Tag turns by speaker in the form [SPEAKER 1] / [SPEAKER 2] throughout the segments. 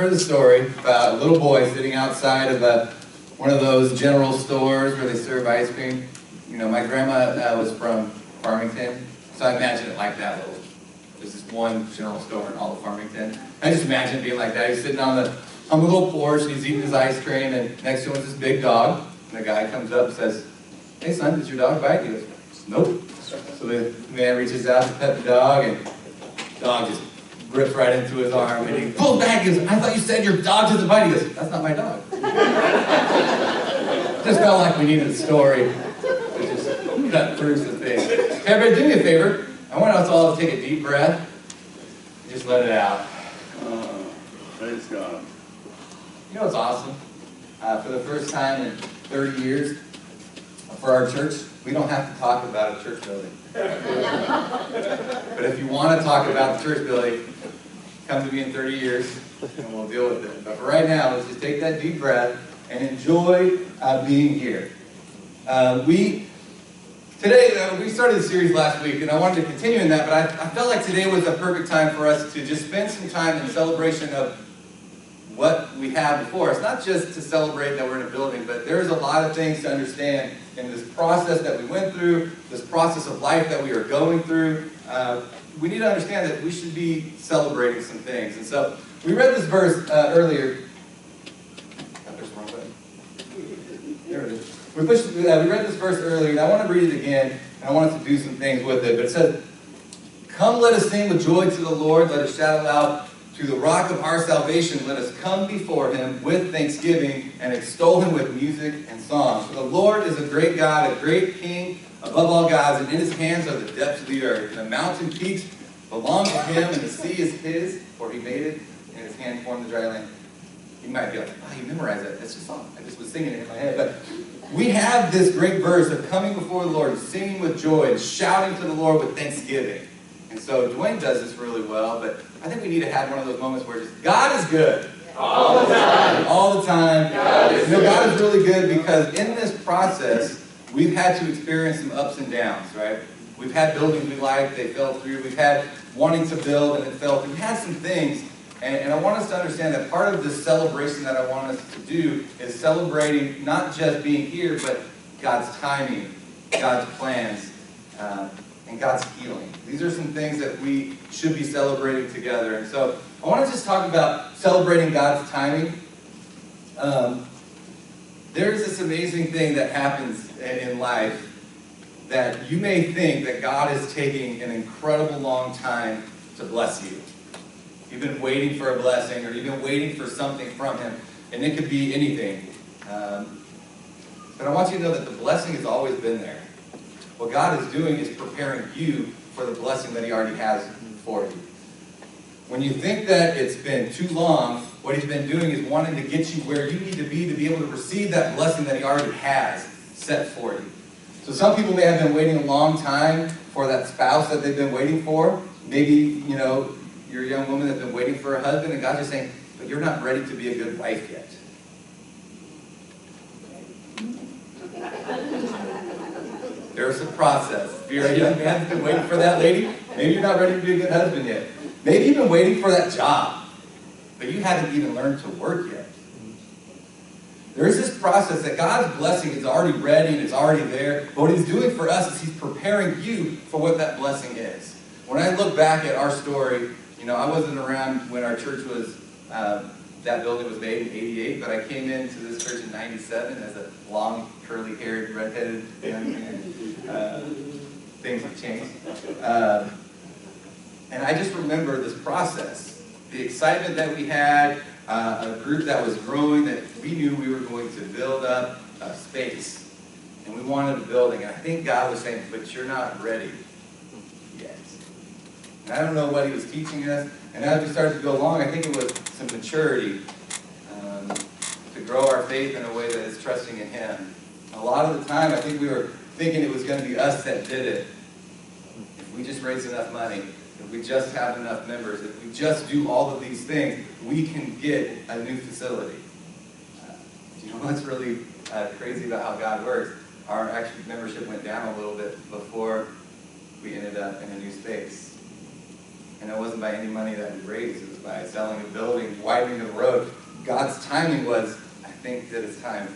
[SPEAKER 1] heard the story about a little boy sitting outside of one of those general stores where they serve ice cream. You know, my grandma was from Farmington, so I imagine it like that little. There's this one general store in all of Farmington. I just imagine it being like that. He's sitting on the little porch, and he's eating his ice cream, and next to him is this big dog. And the guy comes up and says, "Hey son, did your dog bite you?" He goes, "Nope." So the man reaches out to pet the dog, and the dog just rips right into his arm, and he pulls back and goes, "I thought you said your dog doesn't bite." He goes, "That's not my dog." Just felt like we needed a story to just cut through some things. Hey, everybody, do me a favor. I want us all to take a deep breath and just let it out.
[SPEAKER 2] Praise God.
[SPEAKER 1] You know what's awesome? For the first time in 30 years, for our church, we don't have to talk about a church building. But if you want to talk about the church building, come to me in 30 years and we'll deal with it. But for right now, let's just take that deep breath and enjoy being here. We started the series last week, and I wanted to continue in that, but I felt like today was a perfect time for us to just spend some time in celebration of what we have before us. Not just to celebrate that we're in a building, but there's a lot of things to understand in this process that we went through, this process of life that we are going through. We need to understand that we should be celebrating some things. And so we read this verse earlier. There's the wrong button. There it is. We read this verse earlier, and I want to read it again, and I want us to do some things with it. But it says, "Come, let us sing with joy to the Lord. Let us shout aloud to the rock of our salvation. Let us come before him with thanksgiving and extol him with music and songs. For the Lord is a great God, a great King above all gods, and in his hands are the depths of the earth. And the mountain peaks belong to him, and the sea is his, for he made it, and his hand formed the dry land." You might be like, "Wow, you memorized that. That's just a song. I just was singing it in my head." But we have this great verse of coming before the Lord, singing with joy, and shouting to the Lord with thanksgiving. And so Dwayne does this really well, but I think we need to have one of those moments where just, God is good.
[SPEAKER 2] All the time.
[SPEAKER 1] All the time.
[SPEAKER 2] God is
[SPEAKER 1] God is really good because in this process, we've had to experience some ups and downs, right? We've had buildings we liked, they fell through. We've had wanting to build and it fell through. We've had some things. And I want us to understand that part of this celebration that I want us to do is celebrating not just being here, but God's timing, God's plans, and God's healing. These are some things that we should be celebrating together. And so I want to just talk about celebrating God's timing. There's this amazing thing that happens in life that you may think that God is taking an incredible long time to bless you. You've been waiting for a blessing, or you've been waiting for something from him, and it could be anything. But I want you to know that the blessing has always been there. What God is doing is preparing you for the blessing that he already has for you. When you think that it's been too long, what he's been doing is wanting to get you where you need to be able to receive that blessing that he already has set for you. So some people may have been waiting a long time for that spouse that they've been waiting for. Maybe, you're a young woman that's been waiting for a husband, and God's just saying, but you're not ready to be a good wife yet. There's a process. If you're a young man that's been waiting for that lady, maybe you're not ready to be a good husband yet. Maybe you've been waiting for that job, but you haven't even learned to work yet. There's this process that God's blessing is already ready and it's already there. But what he's doing for us is he's preparing you for what that blessing is. When I look back at our story, I wasn't around when our church was, that building was made in 88, but I came into this church in 97 as a long, curly-haired, redheaded young man. Things have changed. And I just remember this process, the excitement that we had, a group that was growing, that we knew we were going to build up a space. And we wanted a building. And I think God was saying, but you're not ready yet. And I don't know what he was teaching us. And as we started to go along, I think it was some maturity to grow our faith in a way that is trusting in him. A lot of the time, I think we were thinking it was going to be us that did it. If we just raise enough money, if we just have enough members, if we just do all of these things, we can get a new facility. You know what's really crazy about how God works? Our actual membership went down a little bit before we ended up in a new space. And it wasn't by any money that we raised. It was by selling a building, widening the road. God's timing was, I think that it's time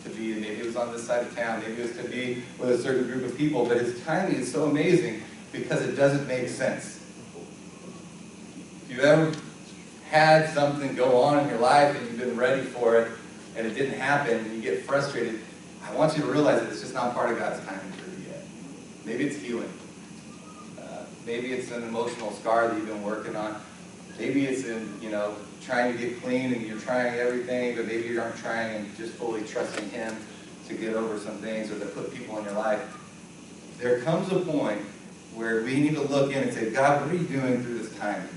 [SPEAKER 1] to be, maybe it was on this side of town, maybe it was to be with a certain group of people, but his timing is so amazing because it doesn't make sense. If you ever had something go on in your life and you've been ready for it and it didn't happen and you get frustrated, I want you to realize that it's just not part of God's timing for you yet. Maybe it's healing. Maybe it's an emotional scar that you've been working on. Maybe it's in, trying to get clean and you're trying everything, but maybe you aren't trying and just fully trusting him to get over some things or to put people in your life. There comes a point where we need to look in and say, God, what are you doing through this time?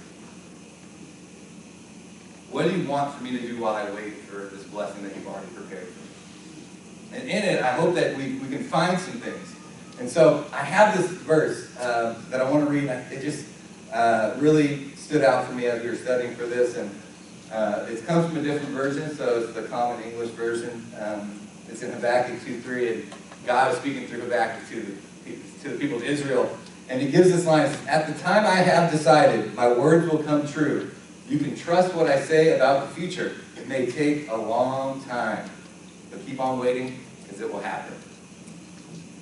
[SPEAKER 1] What do you want for me to do while I wait for this blessing that you've already prepared for me? And in it, I hope that we can find some things. And so I have this verse that I want to read. It just really stood out for me as we were studying for this. And it comes from a different version, so it's the Common English version. It's in Habakkuk 2:3, and God is speaking through Habakkuk to the people of Israel. And he gives this line, "At the time I have decided, my words will come true. You can trust what I say about the future. It may take a long time, but keep on waiting because it will happen."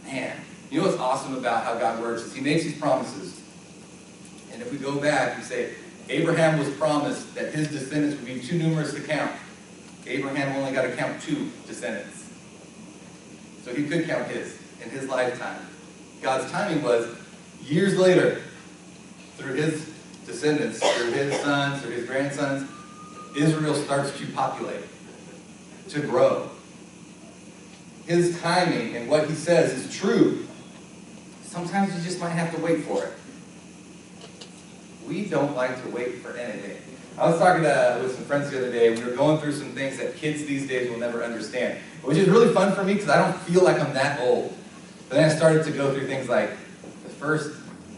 [SPEAKER 1] Man, you know what's awesome about how God works is he makes these promises. And if we go back, we say, Abraham was promised that his descendants would be too numerous to count. Abraham only got to count 2 descendants. So he could count his in his lifetime. God's timing was years later, through his descendants, through his sons, through his grandsons, Israel starts to populate, to grow. His timing and what he says is true. Sometimes you just might have to wait for it. We don't like to wait for anything. I was talking with some friends the other day. We were going through some things that kids these days will never understand, which is really fun for me because I don't feel like I'm that old. But then I started to go through things like the first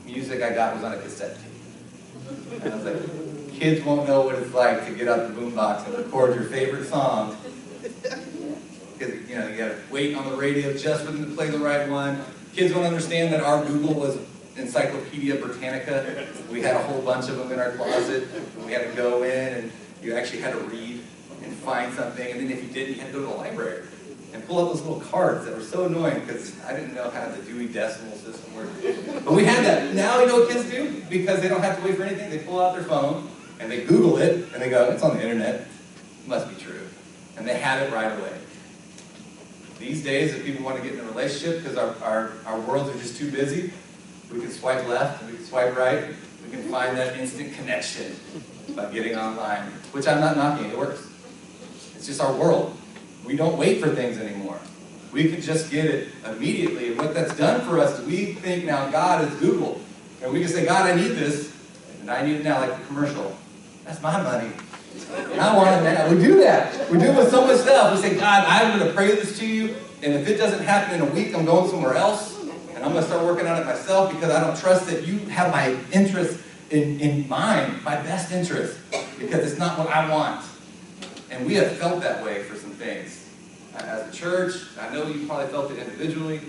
[SPEAKER 1] music I got was on a cassette tape. And I was like, kids won't know what it's like to get out the boombox and record your favorite song. Because, you gotta wait on the radio just for them to play the right one. Kids won't understand that our Google was Encyclopedia Britannica. We had a whole bunch of them in our closet. We had to go in and you actually had to read and find something. And then if you didn't, you had to go to the library and pull out those little cards that were so annoying because I didn't know how the Dewey Decimal System worked. But we had that. Now you know what kids do? Because they don't have to wait for anything. They pull out their phone and they Google it and they go, it's on the internet. It must be true. And they have it right away. These days, if people want to get in a relationship because our worlds are just too busy, we can swipe left, we can swipe right, we can find that instant connection by getting online, which I'm not knocking, it works. It's just our world. We don't wait for things anymore. We can just get it immediately, and what that's done for us is we think now God is Google. And we can say, God, I need this, and I need it now, like the commercial. That's my money. And I want it now. We do that. We do it with so much stuff. We say, God, I'm going to pray this to you, and if it doesn't happen in a week, I'm going somewhere else. And I'm going to start working on it myself because I don't trust that you have my interest in mind, my best interest, because it's not what I want. And we have felt that way for some things. As a church, I know you probably felt it individually.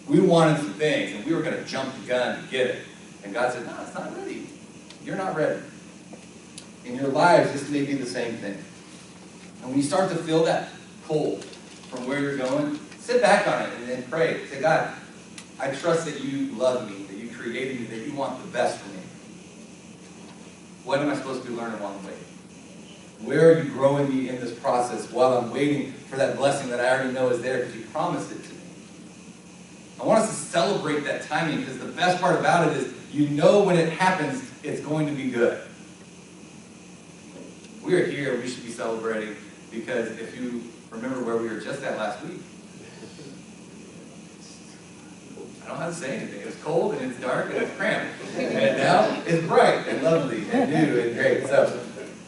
[SPEAKER 1] We wanted some things, and we were going to jump the gun to get it. And God said, no, it's not ready. You're not ready. In your lives, this may be the same thing. And when you start to feel that pull from where you're going, sit back on it and then pray. Say, God, I trust that you love me, that you created me, that you want the best for me. What am I supposed to be learning while I'm waiting? Where are you growing me in this process while I'm waiting for that blessing that I already know is there because you promised it to me? I want us to celebrate that timing because the best part about it is you know when it happens, it's going to be good. We are here, we should be celebrating because if you remember where we were just at last week, I don't have to say anything. It was cold and it's dark and it's cramped. And now it's bright and lovely and new and great. So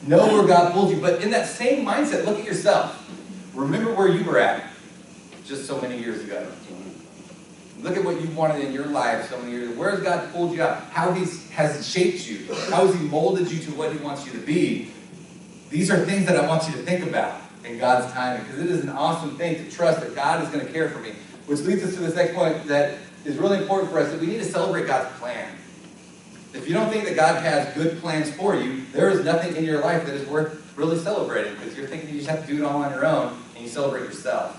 [SPEAKER 1] know where God pulled you. But in that same mindset, look at yourself. Remember where you were at just so many years ago. Look at what you wanted in your life so many years ago. Where has God pulled you out? How has shaped you? How has he molded you to what he wants you to be? These are things that I want you to think about in God's timing because it is an awesome thing to trust that God is going to care for me. Which leads us to this next point that is really important for us, that we need to celebrate God's plan. If you don't think that God has good plans for you, there is nothing in your life that is worth really celebrating, because you're thinking you just have to do it all on your own, and you celebrate yourself.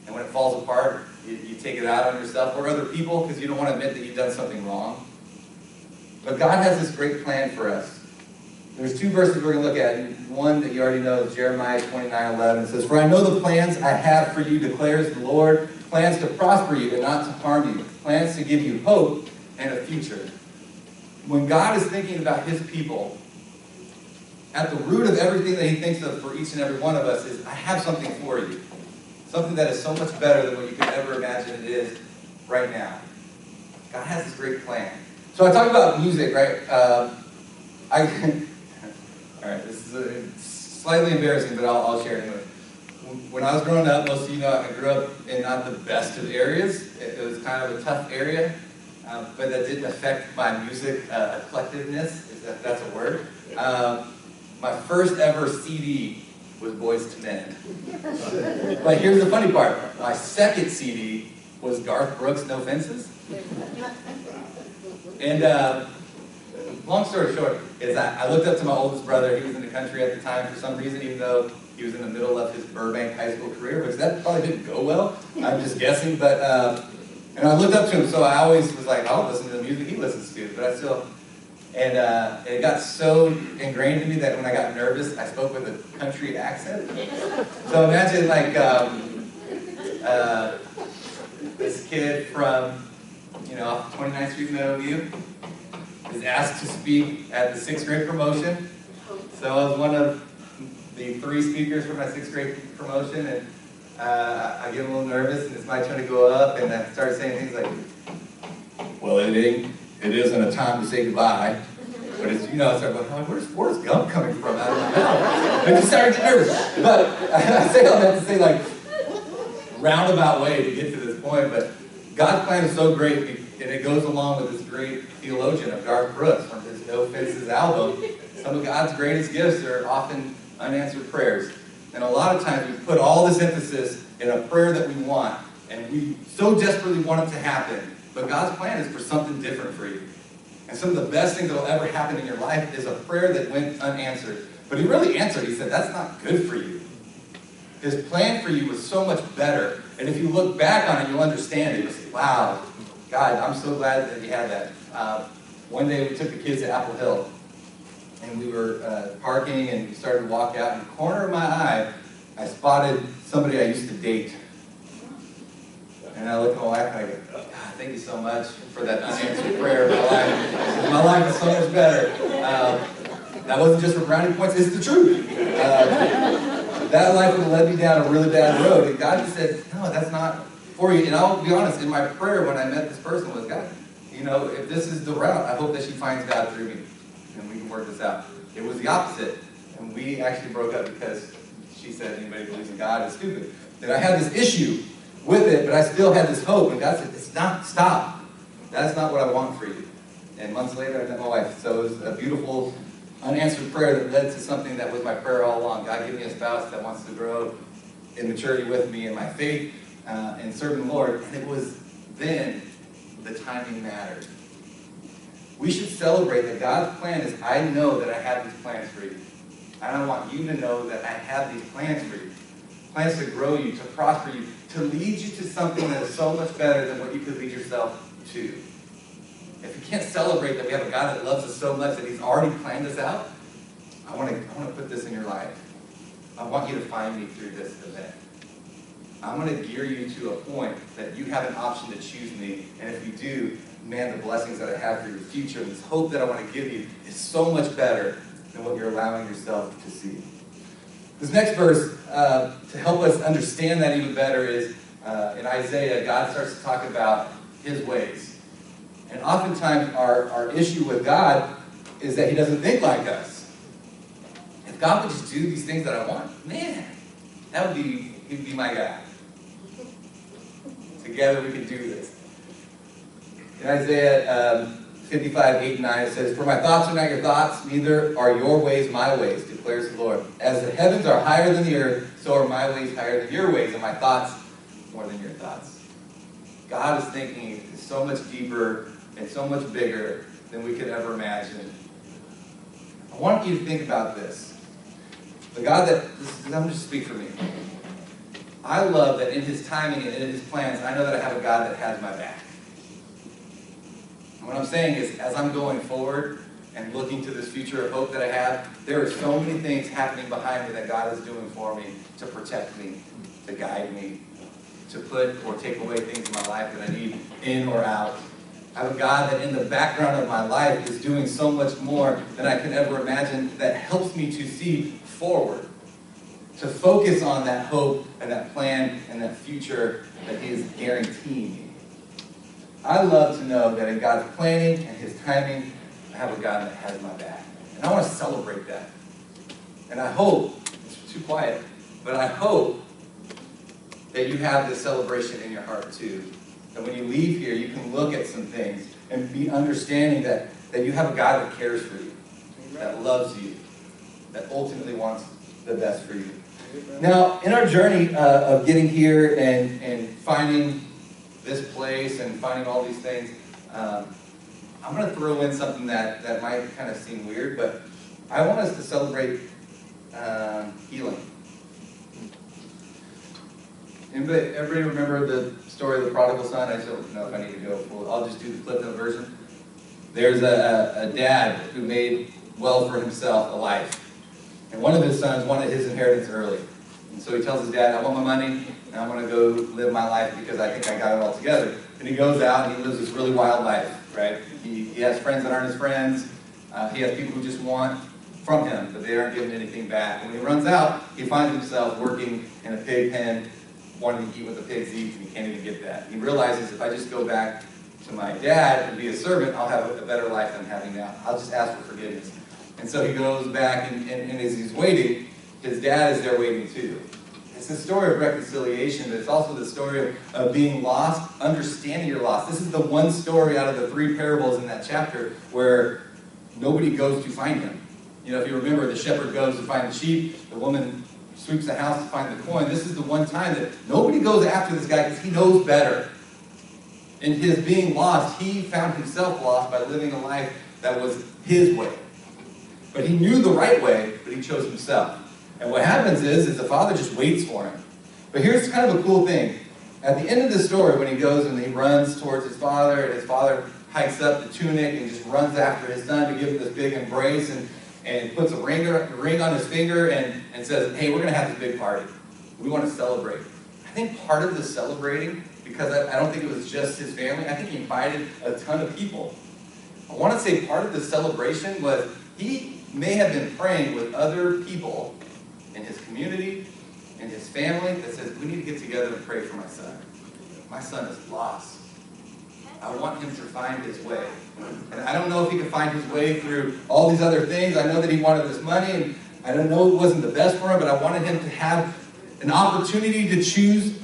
[SPEAKER 1] And when it falls apart, you take it out on yourself or other people because you don't want to admit that you've done something wrong. But God has this great plan for us. There's two verses we're going to look at. And one that you already know is Jeremiah 29:11. It says, "For I know the plans I have for you, declares the Lord, plans to prosper you and not to harm you, plans to give you hope and a future." When God is thinking about his people, at the root of everything that he thinks of for each and every one of us is, I have something for you. Something that is so much better than what you could ever imagine it is right now. God has this great plan. So I talk about music, right? All right, this is slightly embarrassing, but I'll share it anyway. When I was growing up, most of you know I grew up in not the best of areas. It was kind of a tough area, but that didn't affect my music eclectiveness, if that's a word. My first ever CD was Boyz II Men. But here's the funny part. My second CD was Garth Brooks' No Fences. And long story short is I looked up to my oldest brother. He was in the country at the time for some reason, even though he was in the middle of his Burbank high school career, which that probably didn't go well. I'm just guessing. But and I looked up to him, so I always was like, I'll listen to the music he listens to. But I still... And it got so ingrained in me that when I got nervous, I spoke with a country accent. So imagine like this kid from, off 29th Street, Meadowview, is asked to speak at the 6th grade promotion. So I was one of the 3 speakers for my 6th grade promotion, and I get a little nervous, and it's my turn to go up, and I start saying things like, "Well, it isn't a time to say goodbye." But it's, I started going, where's Forrest Gump coming from out of my mouth? I just started to get nervous. But I say all that to say, roundabout way to get to this point. But God's plan is so great, and it goes along with this great theologian of Garth Brooks from his No Fences album. Some of God's greatest gifts are often unanswered prayers. And a lot of times we put all this emphasis in a prayer that we want, and we so desperately want it to happen. But God's plan is for something different for you. And some of the best things that will ever happen in your life is a prayer that went unanswered. But he really answered. He said, that's not good for you. His plan for you was so much better. And if you look back on it, you'll understand it. You say, wow, God, I'm so glad that you had that. One day we took the kids to Apple Hill. And we were parking, and we started to walk out. In the corner of my eye, I spotted somebody I used to date. And I look at my wife and I go, God, thank you so much for that unanswered prayer in my life. My life is so much better. That wasn't just for brownie points, it's the truth. That life would have led me down a really bad road. And God just said, no, that's not for you. And I'll be honest, in my prayer when I met this person was, God, if this is the route, I hope that she finds God through me. And we can work this out. It was the opposite. And we actually broke up because she said anybody who believes in God is stupid. That I had this issue with it, but I still had this hope. And God said, stop. That's not what I want for you. And months later, I met my wife. So it was a beautiful, unanswered prayer that led to something that was my prayer all along. God, give me a spouse that wants to grow in maturity with me in my faith and serving the Lord. And it was then the timing mattered. We should celebrate that God's plan is, I know that I have these plans for you. And I want you to know that I have these plans for you. Plans to grow you, to prosper you, to lead you to something that is so much better than what you could lead yourself to. If we can't celebrate that we have a God that loves us so much that he's already planned us out, I want to put this in your life. I want you to find me through this event. I'm going to gear you to a point that you have an option to choose me. And if you do, man, the blessings that I have for your future and this hope that I want to give you is so much better than what you're allowing yourself to see. This next verse, to help us understand that even better, is in Isaiah. God starts to talk about his ways. And oftentimes our issue with God is that he doesn't think like us. If God would just do these things that I want, man, he'd be my guy. Together we can do this. In Isaiah 55, 8 and 9, it says, "For my thoughts are not your thoughts, neither are your ways my ways, declares the Lord. As the heavens are higher than the earth, so are my ways higher than your ways, and my thoughts more than your thoughts." God is thinking so much deeper and so much bigger than we could ever imagine. I want you to think about this. The God that, I'm just speak for me. I love that in his timing and in his plans, I know that I have a God that has my back. And what I'm saying is, as I'm going forward and looking to this future of hope that I have, there are so many things happening behind me that God is doing for me to protect me, to guide me, to put or take away things in my life that I need in or out. I have a God that in the background of my life is doing so much more than I can ever imagine, that helps me to see forward, to focus on that hope and that plan and that future that he is guaranteeing me. I love to know that in God's planning and his timing, I have a God that has my back. And I want to celebrate that. And I hope, it's too quiet, but I hope that you have this celebration in your heart too. That when you leave here, you can look at some things and be understanding that you have a God that cares for you, that loves you, that ultimately wants the best for you. Now, in our journey of getting here and finding this place and finding all these things, I'm going to throw in something that might kind of seem weird, but I want us to celebrate healing. Everybody remember the story of the prodigal son? I just don't know if I need to go full. I'll just do the Cliff Note version. There's a dad who made well for himself a life. And one of his sons wanted his inheritance early. And so he tells his dad, I want my money, and I'm going to go live my life because I think I got it all together. And he goes out and he lives this really wild life, right? He has friends that aren't his friends. He has people who just want from him, but they aren't giving anything back. And when he runs out, he finds himself working in a pig pen, wanting to eat what the pigs eat, and he can't even get that. He realizes, if I just go back to my dad and be a servant, I'll have a better life than I'm having now. I'll just ask for forgiveness. And so he goes back, and as he's waiting, his dad is there waiting too. It's the story of reconciliation, but it's also the story of being lost, understanding you're lost. This is the one story out of the 3 parables in that chapter where nobody goes to find him. You know, if you remember, the shepherd goes to find the sheep, the woman sweeps the house to find the coin. This is the one time that nobody goes after this guy because he knows better. In his being lost, he found himself lost by living a life that was his way. But he knew the right way, but he chose himself. And what happens is the father just waits for him. But here's kind of a cool thing. At the end of the story, when he goes and he runs towards his father, and his father hikes up the tunic and just runs after his son to give him this big embrace and puts a ring on his finger and says, hey, we're going to have this big party. We want to celebrate. I think part of the celebrating, because I don't think it was just his family, I think he invited a ton of people. I want to say part of the celebration was he may have been praying with other people in his community, in his family, that says, we need to get together and pray for my son. My son is lost. I want him to find his way. And I don't know if he could find his way through all these other things. I know that he wanted this money, and I don't know it wasn't the best for him, but I wanted him to have an opportunity to choose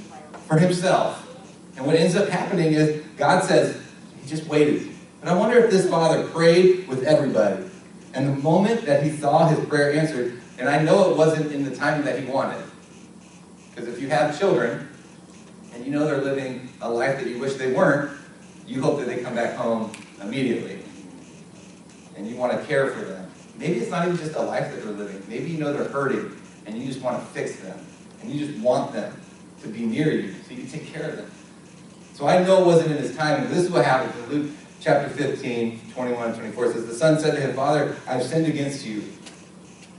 [SPEAKER 1] for himself. And what ends up happening is God says, he just waited. But I wonder if this father prayed with everybody. And the moment that he saw his prayer answered, and I know it wasn't in the timing that he wanted. Because if you have children, and you know they're living a life that you wish they weren't, you hope that they come back home immediately. And you want to care for them. Maybe it's not even just a life that they're living. Maybe you know they're hurting, and you just want to fix them. And you just want them to be near you, so you can take care of them. So I know it wasn't in his timing. This is what happens in Luke chapter 15, 21 and 24. It says, the son said to him, Father, I have sinned against you,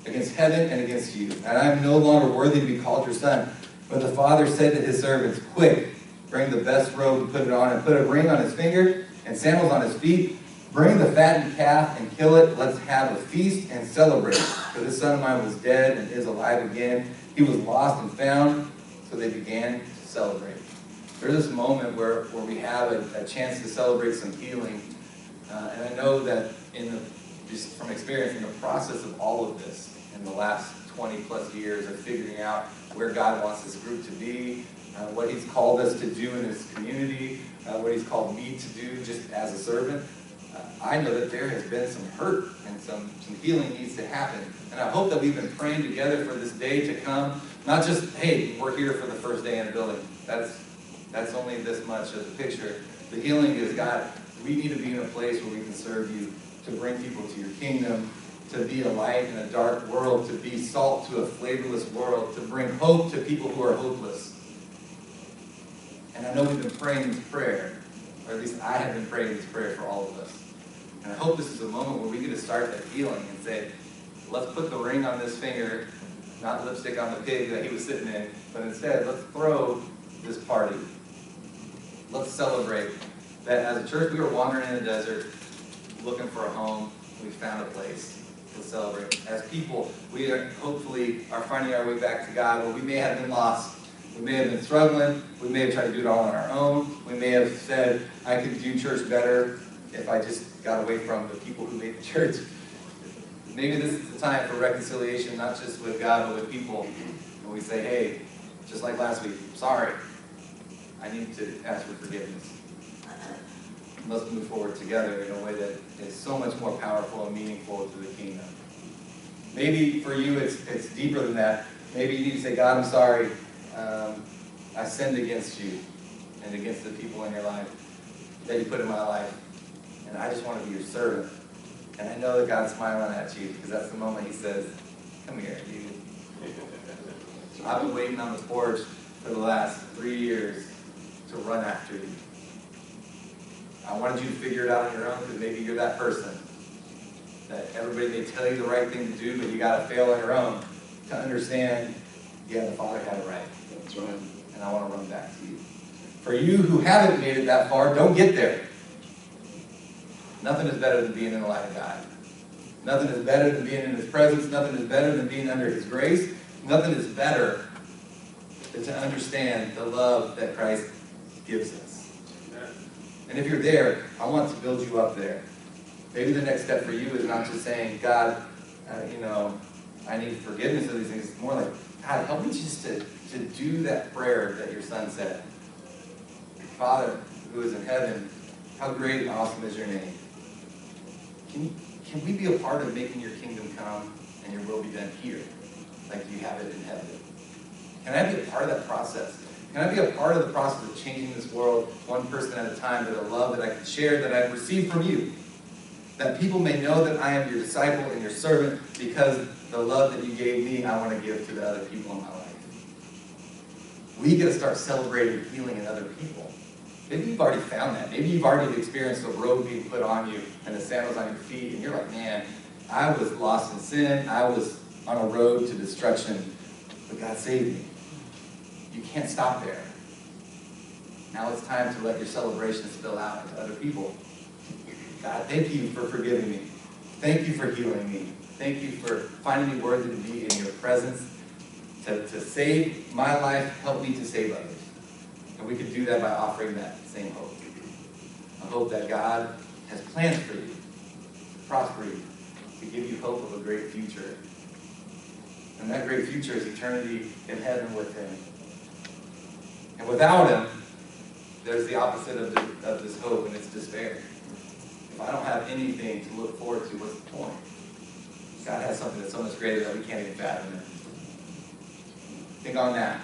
[SPEAKER 1] against heaven and against you, and I am no longer worthy to be called your son. But the father said to his servants, quick, bring the best robe and put it on, and put a ring on his finger and sandals on his feet. Bring the fattened calf and kill it. Let's have a feast and celebrate. For this son of mine was dead and is alive again. He was lost and found. So they began to celebrate. There's this moment where we have a chance to celebrate some healing. And I know that just from experience, in the process of all of this, in the last 20 plus years of figuring out where God wants this group to be, what he's called us to do in his community, what he's called me to do just as a servant, I know that there has been some hurt and some healing needs to happen. And I hope that we've been praying together for this day to come. Not just, hey, we're here for the first day in a building. That's only this much of the picture. The healing is, God, We need to be in a place where we can serve you, to bring people to your kingdom, to be a light in a dark world, to be salt to a flavorless world, to bring hope to people who are hopeless. And I know we've been praying this prayer, or at least I have been praying this prayer for all of us. And I hope this is a moment where we get to start that healing and say, let's put the ring on this finger, not lipstick on the pig that he was sitting in, but instead, let's throw this party. Let's celebrate that as a church, we were wandering in the desert, looking for a home. We found a place to celebrate. As people, we hopefully are finding our way back to God, where we may have been lost. We may have been struggling. We may have tried to do it all on our own. We may have said, I could do church better if I just got away from the people who made the church. Maybe this is the time for reconciliation, not just with God, but with people. And we say, hey, just like last week, sorry. I need to ask for forgiveness. Let's move forward together in a way that is so much more powerful and meaningful to the kingdom. Maybe for you it's deeper than that. Maybe you need to say, God, I'm sorry. I sinned against you and against the people in your life that you put in my life. And I just want to be your servant. And I know that God's smiling at you, because that's the moment he says, come here, you. I've been waiting on the porch for the last 3 years to run after you. I wanted you to figure it out on your own, because maybe you're that person that everybody may tell you the right thing to do, but you got to fail on your own to understand, yeah, the Father had it right.
[SPEAKER 2] That's right.
[SPEAKER 1] And I want to run back to you. For you who haven't made it that far, don't get there. Nothing is better than being in the light of God. Nothing is better than being in his presence. Nothing is better than being under his grace. Nothing is better than to understand the love that Christ gives us. And if you're there, I want to build you up there. Maybe the next step for you is not just saying, God, I need forgiveness of these things. It's more like, God, help me just to do that prayer that your son said. Father, who is in heaven, how great and awesome is your name. Can we be a part of making your kingdom come and your will be done here, like you have it in heaven? Can I be a part of that process? Can I be a part of the process of changing this world one person at a time, that a love that I can share, that I've received from you? That people may know that I am your disciple and your servant, because the love that you gave me, I want to give to the other people in my life. We get to start celebrating healing in other people. Maybe you've already found that. Maybe you've already experienced a robe being put on you and the sandals on your feet, and you're like, man, I was lost in sin. I was on a road to destruction, but God saved me. You can't stop there. Now it's time to let your celebration spill out into other people. God, thank you for forgiving me. Thank you for healing me. Thank you for finding me worthy to be in your presence, to save my life, help me to save others. And we can do that by offering that same hope. A hope that God has plans for you, to prosper you, to give you hope of a great future. And that great future is eternity in heaven with him. And without him, there's the opposite of this hope, and it's despair. If I don't have anything to look forward to, what's the point? God has something that's so much greater that we can't even fathom it. Think on that.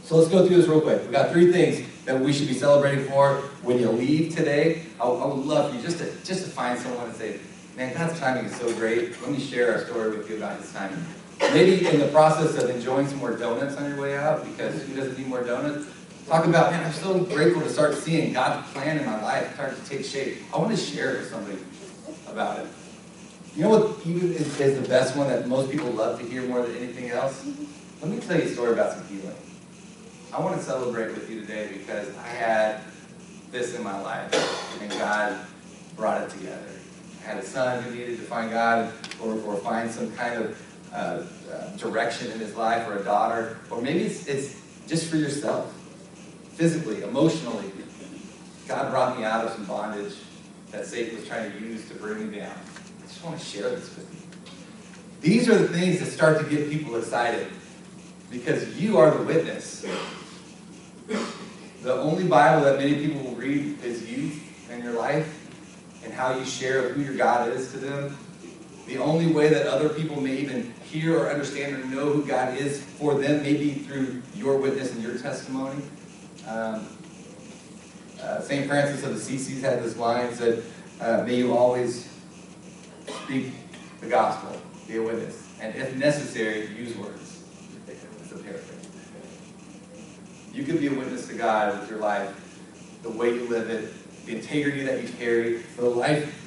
[SPEAKER 1] So let's go through this real quick. We've got 3 things that we should be celebrating for when you leave today. I would love for you just to find someone and say, man, God's timing is so great. Let me share our story with you about his timing. Maybe in the process of enjoying some more donuts on your way out, because who doesn't need more donuts? Talk about, man, I'm so grateful to start seeing God's plan in my life start to take shape. I want to share it with somebody about it. You know what even is the best one that most people love to hear more than anything else? Let me tell you a story about some healing. I want to celebrate with you today because I had this in my life, and God brought it together. I had a son who needed to find God or find some kind of direction in his life, or a daughter, or maybe it's just for yourself, physically, emotionally. God brought me out of some bondage that Satan was trying to use to bring me down. I just want to share this with you. These are the things that start to get people excited, because you are the witness. The only Bible that many people will read is you and your life and how you share who your God is to them. The only way that other people may even hear or understand or know who God is for them may be through your witness and your testimony. St. Francis of Assisi had this line, said, may you always speak the gospel, be a witness, and if necessary, use words. It's a paraphrase. You can be a witness to God with your life, the way you live it, the integrity that you carry, the life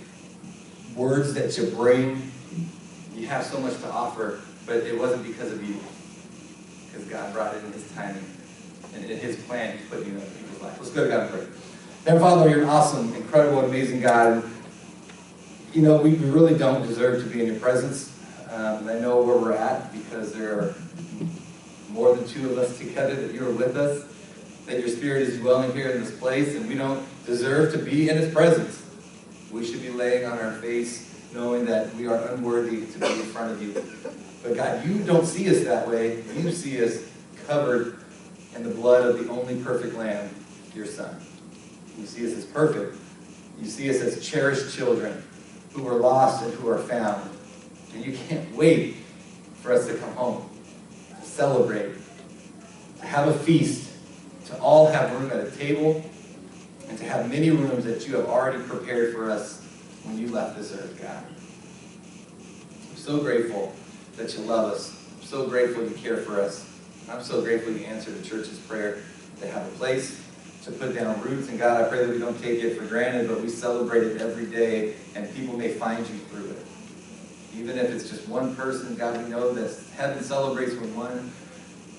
[SPEAKER 1] words that you bring. You have so much to offer, but it wasn't because of you. Because God brought it in His timing. And in His plan, He's putting you in people's life. Let's go to God and pray. Heavenly Father, you're an awesome, incredible, amazing God. You know, we really don't deserve to be in your presence. I know where we're at because there are more than two of us together, that you are with us, that your Spirit is dwelling here in this place, and we don't deserve to be in His presence. We should be laying on our face, knowing that we are unworthy to be in front of you. But God, you don't see us that way. You see us covered in the blood of the only perfect Lamb, your Son. You see us as perfect. You see us as cherished children who are lost and who are found. And you can't wait for us to come home, to celebrate, to have a feast, to all have room at a table, and to have many rooms that you have already prepared for us when you left this earth, God. I'm so grateful that you love us. I'm so grateful you care for us. I'm so grateful you answer the church's prayer to have a place to put down roots. And God, I pray that we don't take it for granted, but we celebrate it every day, and people may find you through it. Even if it's just one person, God, we know that heaven celebrates when one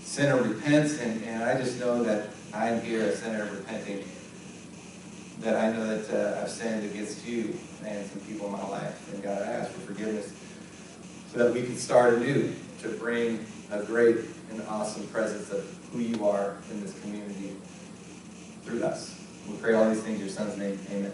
[SPEAKER 1] sinner repents, and I just know that I'm here, a sinner repenting, that I know that I've sinned against you and some people in my life. And God, I ask for forgiveness so that we can start anew to bring a great and awesome presence of who you are in this community through us. We pray all these things in your Son's name. Amen.